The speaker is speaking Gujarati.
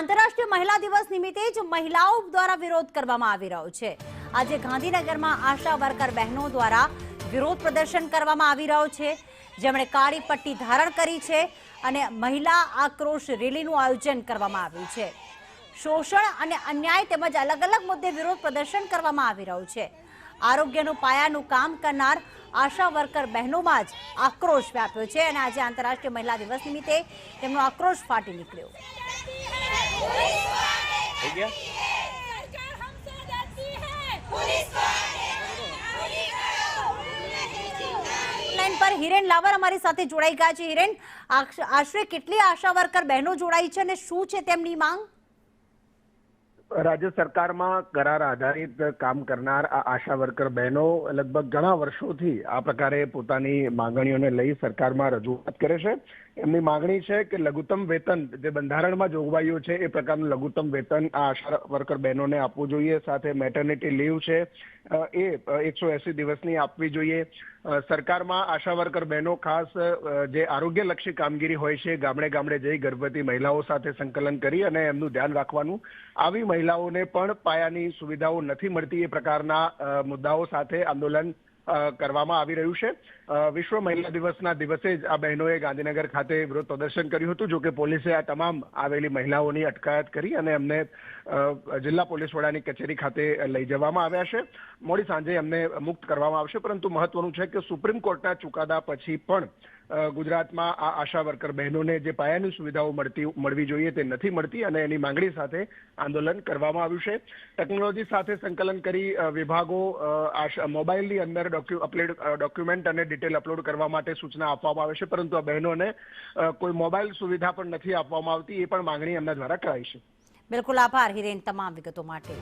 આંતરરાષ્ટ્રીય મહિલા દિવસ નિમિત્તે જ મહિલાઓ દ્વારા વિરોધ કરવામાં આવી રહ્યો છે। આજે ગાંધીનગરમાં આશા વર્કર બહેનો દ્વારા વિરોધ પ્રદર્શન કરવામાં આવી રહ્યો છે, જેમણે કાળી પટ્ટી ધારણ કરી છે અને મહિલા આક્રોશ રેલીનું આયોજન કરવામાં આવ્યું છે। શોષણ અને અન્યાય તેમજ અલગ અલગ મુદ્દે વિરોધ પ્રદર્શન કરવામાં આવી રહ્યું છે। આરોગ્યનું પાયાનું કામ કરનાર આશા વર્કર બહેનોમાં જ આક્રોશ વ્યાપ્યો છે અને આજે આંતરરાષ્ટ્રીય મહિલા દિવસ નિમિત્તે તેમનો આક્રોશ ફાટી નીકળ્યો। લાઈન પર હિરેન લાવર અમારી સાથે જોડાઈ ગયા છે। હિરેન, આશરે કેટલી આશા વર્કર બહેનો જોડાઈ છે અને શું છે તેમની માંગ? રાજ્ય સરકારમાં કરાર આધારિત કામ કરનાર આ આશા વર્કર બહેનો લગભગ ઘણા વર્ષોથી આ પ્રકારે પોતાની માંગણીઓને લઈ સરકારમાં રજૂઆત કરે છે। એમની માંગણી છે કે લઘુત્તમ વેતન જે બંધારણમાં જોગવાઈઓ છે એ પ્રકારનું લઘુત્તમ વેતન આ આશા વર્કર બહેનોને આપવું જોઈએ। સાથે મેટર્નિટી લીવ છે એ 180 દિવસની આપવી જોઈએ। સરકારમાં આશા વર્કર બહેનો ખાસ જે આરોગ્યલક્ષી કામગીરી હોય છે, ગામડે ગામડે જઈ ગર્ભવતી મહિલાઓ સાથે સંકલન કરી અને એમનું ધ્યાન રાખવાનું, આવી મહિલાઓને પણ પાયાની સુવિધાઓ નથી મળતી એ પ્રકારના મુદ્દાઓ સાથે આંદોલન કરવામાં આવી રહ્યું છે। વિશ્વ મહિલા દિવસના દિવસે જ આ બહેનોએ ગાંધીનગર ખાતે વિરોધ પ્રદર્શન કર્યું હતું। જોકે પોલીસે આ તમામ આવેલી મહિલાઓની અટકાયત કરી અને એમને જિલ્લા પોલીસ વડાની કચેરી ખાતે લઈ જવામાં આવ્યા છે। મોડી સાંજે એમને મુક્ત કરવામાં આવશે, પરંતુ મહત્વનું છે કે સુપ્રીમ કોર્ટના ચુકાદા પછી પણ ગુજરાતમાં આ આશા વર્કર બહેનોને જે પાયાની સુવિધાઓ મળવી જોઈએ તે નથી મળતી અને એની માંગણી સાથે આંદોલન કરવામાં આવ્યું છે। ટેકનોલોજી સાથે સંકલન કરી વિભાગો મોબાઈલની અંદર ડોક્યુમેન્ટ અને ડિટેલ અપલોડ કરવા માટે સૂચના આપવામાં આવે છે, પરંતુ આ બહેનોને કોઈ મોબાઈલ સુવિધા પણ નથી આપવામાં આવતી। એ પણ માંગણી એમના દ્વારા કરાઈ છે। બિલકુલ, આભાર હિરેન તમામ વિગતો માટે।